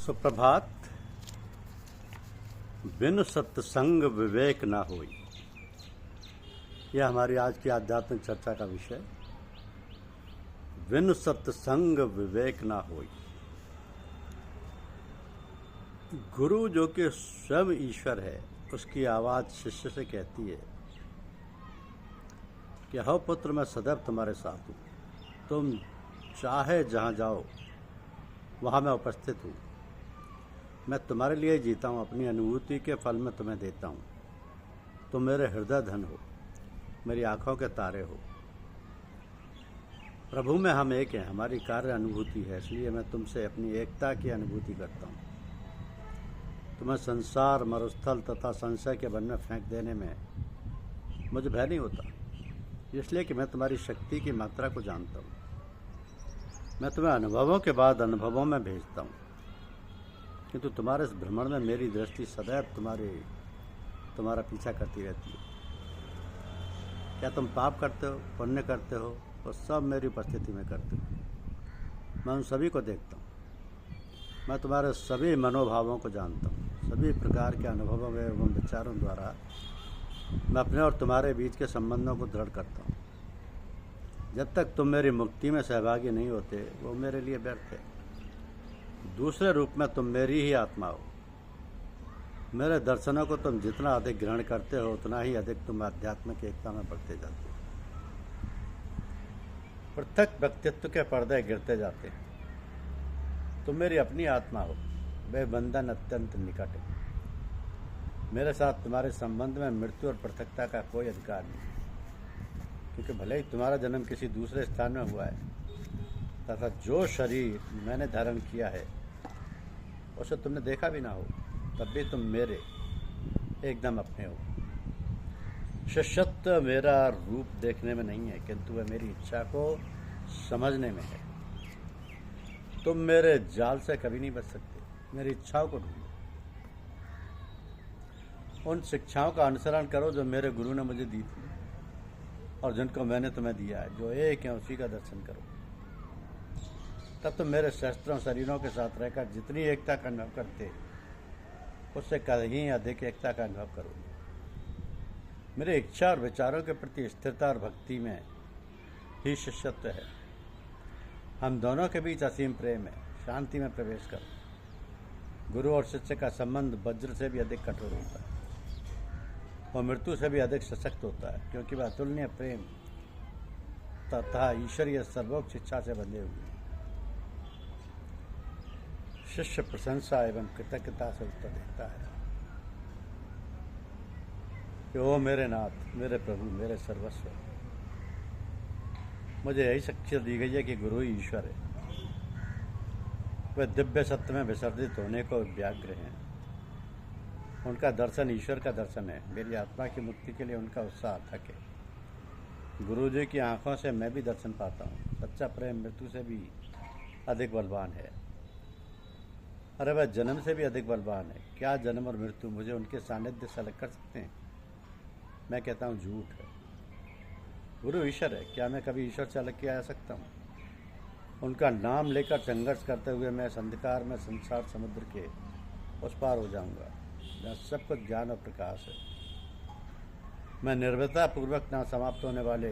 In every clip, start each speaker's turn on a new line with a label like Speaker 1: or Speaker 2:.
Speaker 1: सुप्रभात। बिनु सत्संग विवेक ना होई, यह हमारी आज की आध्यात्मिक चर्चा का विषय। बिनु सत्संग विवेक ना होई। गुरु जो कि स्वयं ईश्वर है, उसकी आवाज शिष्य से कहती है कि हो पुत्र, मैं सदैव तुम्हारे साथ हूँ, तुम चाहे जहाँ जाओ वहाँ मैं उपस्थित हूँ। मैं तुम्हारे लिए जीता हूँ, अपनी अनुभूति के फल में तुम्हें देता हूँ। तुम मेरे हृदय धन हो, मेरी आँखों के तारे हो। प्रभु में हम एक हैं, हमारी कार्य अनुभूति है, इसलिए मैं तुमसे अपनी एकता की अनुभूति करता हूँ। तुम्हें संसार, मरुस्थल तथा संशय के वन में फेंक देने में मुझे भय नहीं होता, इसलिए कि मैं तुम्हारी शक्ति की मात्रा को जानता हूँ। मैं तुम्हें अनुभवों के बाद अनुभवों में भेजता हूँ, किंतु तुम्हारे इस भ्रमण में मेरी दृष्टि सदैव तुम्हारा पीछा करती रहती है। क्या तुम पाप करते हो, पुण्य करते हो, तो सब मेरी उपस्थिति में करते हो। मैं उन सभी को देखता हूँ। मैं तुम्हारे सभी मनोभावों को जानता हूँ। सभी प्रकार के अनुभवों एवं विचारों द्वारा मैं अपने और तुम्हारे बीच के संबंधों को दृढ़ करता हूँ। जब तक तुम मेरी मुक्ति में सहभागी नहीं होते, वो मेरे लिए व्यर्थ है। दूसरे रूप में तुम मेरी ही आत्मा हो। मेरे दर्शनों को तुम जितना अधिक ग्रहण करते हो, उतना ही अधिक तुम आध्यात्मिक एकता में बढ़ते जाते हो। पृथक व्यक्तित्व के पर्दे गिरते जाते हैं। तुम मेरी अपनी आत्मा हो, वे बंधन अत्यंत निकट है। मेरे साथ तुम्हारे संबंध में मृत्यु और पृथकता का कोई अधिकार नहीं, क्योंकि भले ही तुम्हारा जन्म किसी दूसरे स्थान में हुआ है, तथा जो शरीर मैंने धारण किया है उसे तुमने देखा भी ना हो, तब भी तुम मेरे एकदम अपने हो। शिष्यत्व मेरा रूप देखने में नहीं है, किंतु वह मेरी इच्छा को समझने में है। तुम मेरे जाल से कभी नहीं बच सकते। मेरी इच्छाओं को ढूंढो, उन शिक्षाओं का अनुसरण करो जो मेरे गुरु ने मुझे दी थी और जिनको मैंने तुम्हें दिया है। जो एक है उसी का दर्शन करो, तब तुम मेरे शस्त्रों शरीरों के साथ रहकर जितनी एकता का अनुभव करते, उससे कहीं अधिक एकता का अनुभव करोगे। मेरे इच्छा और विचारों के प्रति स्थिरता और भक्ति में ही शिष्यत्व है। हम दोनों के बीच असीम प्रेम है। शांति में प्रवेश करो। गुरु और शिष्य का संबंध वज्र से भी अधिक कठोर होता है और मृत्यु से भी अधिक सशक्त होता है, क्योंकि वह अतुलनीय प्रेम तथा ईश्वरीय सर्वोच्च इच्छा से बंधे हुए। शिष्य प्रशंसा एवं कृतज्ञता से उत्तर देता है कि ओ मेरे नाथ, मेरे प्रभु, मेरे सर्वस्व, मुझे यही शक्ति दी गई है कि गुरु ही ईश्वर है। वे दिव्य सत्य में विसर्जित होने को व्यग्र हैं। उनका दर्शन ईश्वर का दर्शन है। मेरी आत्मा की मुक्ति के लिए उनका उत्साह अथक है। गुरु जी की आंखों से मैं भी दर्शन पाता हूँ। सच्चा प्रेम मृत्यु से भी अधिक बलवान है। अरे वह जन्म से भी अधिक बलवान है। क्या जन्म और मृत्यु मुझे उनके सानिध्य से अलग कर सकते हैं? मैं कहता हूँ झूठ है। गुरु ईश्वर है। क्या मैं कभी ईश्वर से अलग किया जा सकता हूँ? उनका नाम लेकर संघर्ष करते हुए मैं इस अंधकार में संसार समुद्र के उस पार हो जाऊंगा, जहाँ सब कुछ ज्ञान और प्रकाश है। मैं निर्भयता पूर्वक ना समाप्त होने वाले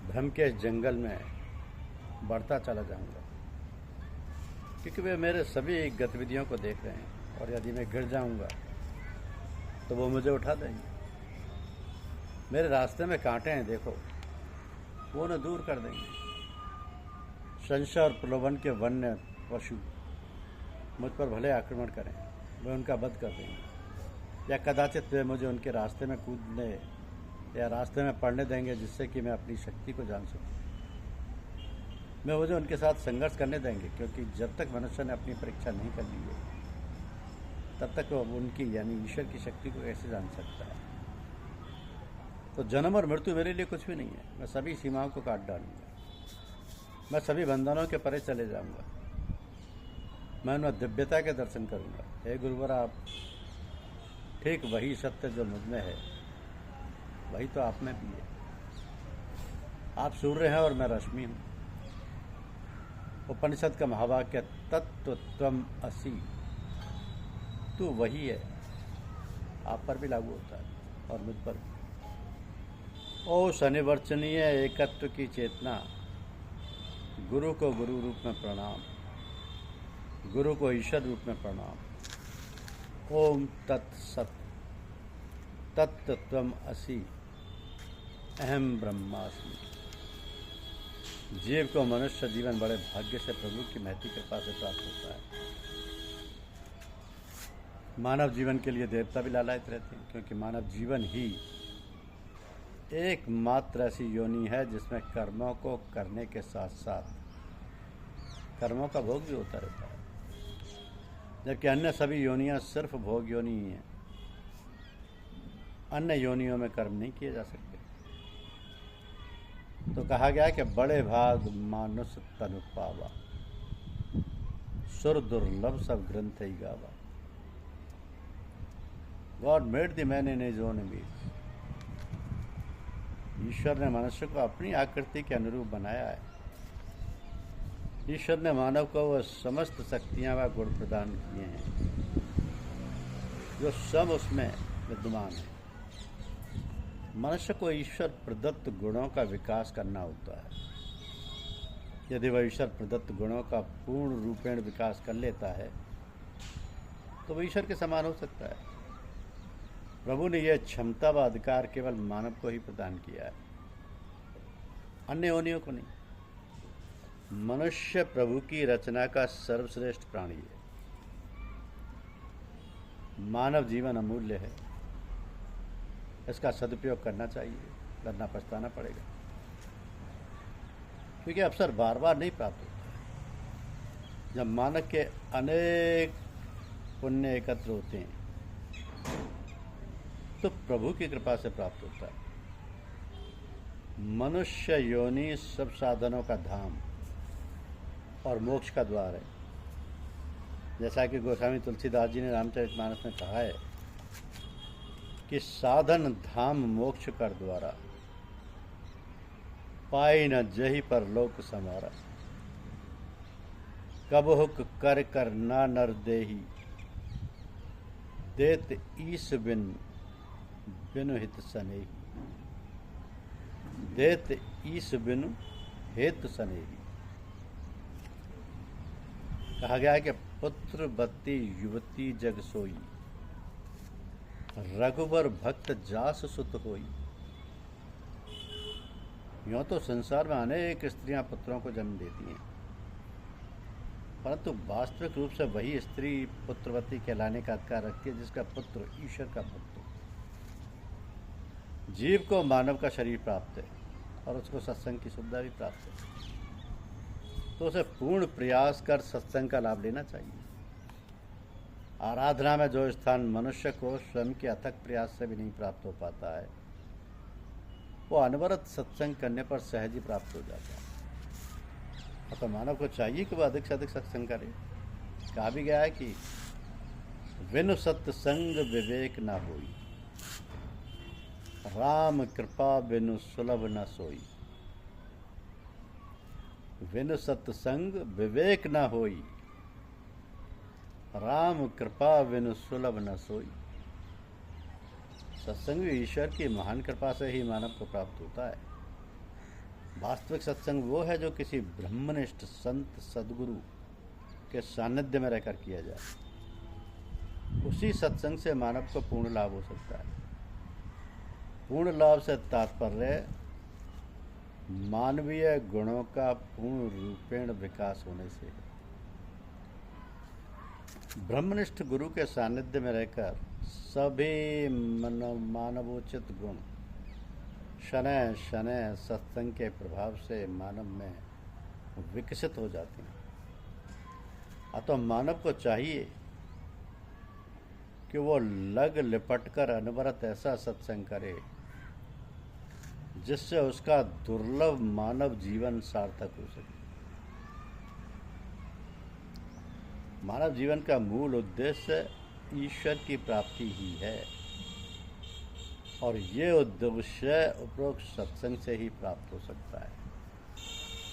Speaker 1: भ्रम के इस जंगल में बढ़ता चला जाऊंगा, क्योंकि वे मेरे सभी गतिविधियों को देख रहे हैं, और यदि मैं गिर जाऊंगा तो वो मुझे उठा देंगे। मेरे रास्ते में कांटे हैं, देखो, वो उन्हें दूर कर देंगे। संशय और प्रलोभन के वन्य पशु मुझ पर भले आक्रमण करें, वे उनका वध कर देंगे, या कदाचित वे मुझे उनके रास्ते में कूदने या रास्ते में पड़ने देंगे, जिससे कि मैं अपनी शक्ति को जान सकूं। मैं मुझे उनके साथ संघर्ष करने देंगे, क्योंकि जब तक मनुष्य ने अपनी परीक्षा नहीं कर ली है, तब तक वो उनकी यानी ईश्वर की शक्ति को कैसे जान सकता है। तो जन्म और मृत्यु मेरे लिए कुछ भी नहीं है। मैं सभी सीमाओं को काट डालूंगा। मैं सभी बंधनों के परे चले जाऊंगा। मैं उनमें दिव्यता के दर्शन करूंगा। हे गुरुवर, आप ठीक वही सत्य जो मुझ में है, वही तो आप में भी है। आप सूर्य हैं और मैं रश्मि हूँ। उपनिषद का महावाक्य तत्व त्वम असि, तू वही है। आप पर भी लागू होता है और मुझ पर भी। ओ शनिवर्चनीय एकत्व की चेतना, गुरु को गुरु रूप में प्रणाम, गुरु को ईश्वर रूप में प्रणाम। ओम तत्सत, तत्व त्वम असि, अहम ब्रह्मास्मि। जीव को मनुष्य जीवन बड़े भाग्य से प्रभु की महती कृपा से प्राप्त होता है। मानव जीवन के लिए देवता भी लालायित रहते हैं, क्योंकि मानव जीवन ही एकमात्र ऐसी योनि है जिसमें कर्मों को करने के साथ साथ कर्मों का भोग भी होता रहता है, जबकि अन्य सभी योनियां सिर्फ भोग योनि ही हैं। अन्य योनियों में कर्म नहीं किए जा सकते। तो कहा गया कि बड़े भाग मानुष तनु पावा, सुर दुर्लभ सब ग्रंथ ही गावा। God made the man in his own image. ईश्वर ने मनुष्य को अपनी आकृति के अनुरूप बनाया है। ईश्वर ने मानव को वह समस्त शक्तियां व गुण प्रदान किए हैं जो सब उसमें विद्यमान है। मनुष्य को ईश्वर प्रदत्त गुणों का विकास करना होता है। यदि वह ईश्वर प्रदत्त गुणों का पूर्ण रूपेण विकास कर लेता है तो वह ईश्वर के समान हो सकता है। प्रभु ने यह क्षमता व अधिकार केवल मानव को ही प्रदान किया है, अन्य योनियों को नहीं। मनुष्य प्रभु की रचना का सर्वश्रेष्ठ प्राणी है। मानव जीवन अमूल्य है, इसका सदुपयोग करना चाहिए, वरना पछताना पड़ेगा, क्योंकि अवसर बार बार नहीं प्राप्त होता। जब मानव के अनेक पुण्य एकत्र होते हैं तो प्रभु की कृपा से प्राप्त होता है। मनुष्य योनि सब साधनों का धाम और मोक्ष का द्वार है। जैसा कि गोस्वामी तुलसीदास जी ने रामचरितमानस में कहा है कि साधन धाम मोक्ष कर द्वारा, पाई न जही पर लोक समारा। कबहुक कर कर ना नर देही, देत ईस बिन बिनु हित सनेही। देत ईस बिनु हित सनेही। कहा गया है कि पुत्र बत्ती युवती जग सोई, रघुबर भक्त जास सुत होई। यूं तो संसार में अनेक स्त्रियां पुत्रों को जन्म देती हैं, परंतु वास्तविक रूप से वही स्त्री पुत्रवती कहलाने का अधिकार रखती है जिसका पुत्र ईश्वर का पुत्र। जीव को मानव का शरीर प्राप्त है और उसको सत्संग की सुविधा भी प्राप्त है, तो उसे पूर्ण प्रयास कर सत्संग का लाभ लेना चाहिए। आराधना में जो स्थान मनुष्य को स्वयं के अथक प्रयास से भी नहीं प्राप्त हो पाता है, वो अनवरत सत्संग करने पर सहज ही प्राप्त हो जाता है। तो मानव को चाहिए कि वह अधिक से अधिक सत्संग करे। कहा भी गया है कि विनु सत्संग विवेक ना होई, राम कृपा बिनु सुलभ न सोई। विनु सत्संग विवेक न होई, राम कृपा बिनु सुलभ न सोई। सत्संग ईश्वर की महान कृपा से ही मानव को प्राप्त होता है। वास्तविक सत्संग वो है जो किसी ब्रह्मनिष्ठ संत सदगुरु के सानिध्य में रहकर किया जाए। उसी सत्संग से मानव को पूर्ण लाभ हो सकता है। पूर्ण लाभ से तात्पर्य मानवीय गुणों का पूर्ण रूपेण विकास होने से। ब्रह्मनिष्ठ गुरु के सानिध्य में रहकर सभी मानवोचित गुण शनय शनय सत्संग के प्रभाव से मानव में विकसित हो जाते हैं। अतः मानव को चाहिए कि वो लग लिपट कर अनवरत ऐसा सत्संग करे जिससे उसका दुर्लभ मानव जीवन सार्थक हो सके। मानव जीवन का मूल उद्देश्य ईश्वर की प्राप्ति ही है, और ये उद्देश्य उपरोक्त सत्संग से ही प्राप्त हो सकता है।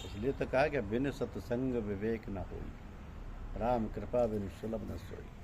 Speaker 1: इसलिए तो कहा कि बिन सत्संग विवेक न होई। राम कृपा बिनु सुलभ न सोई।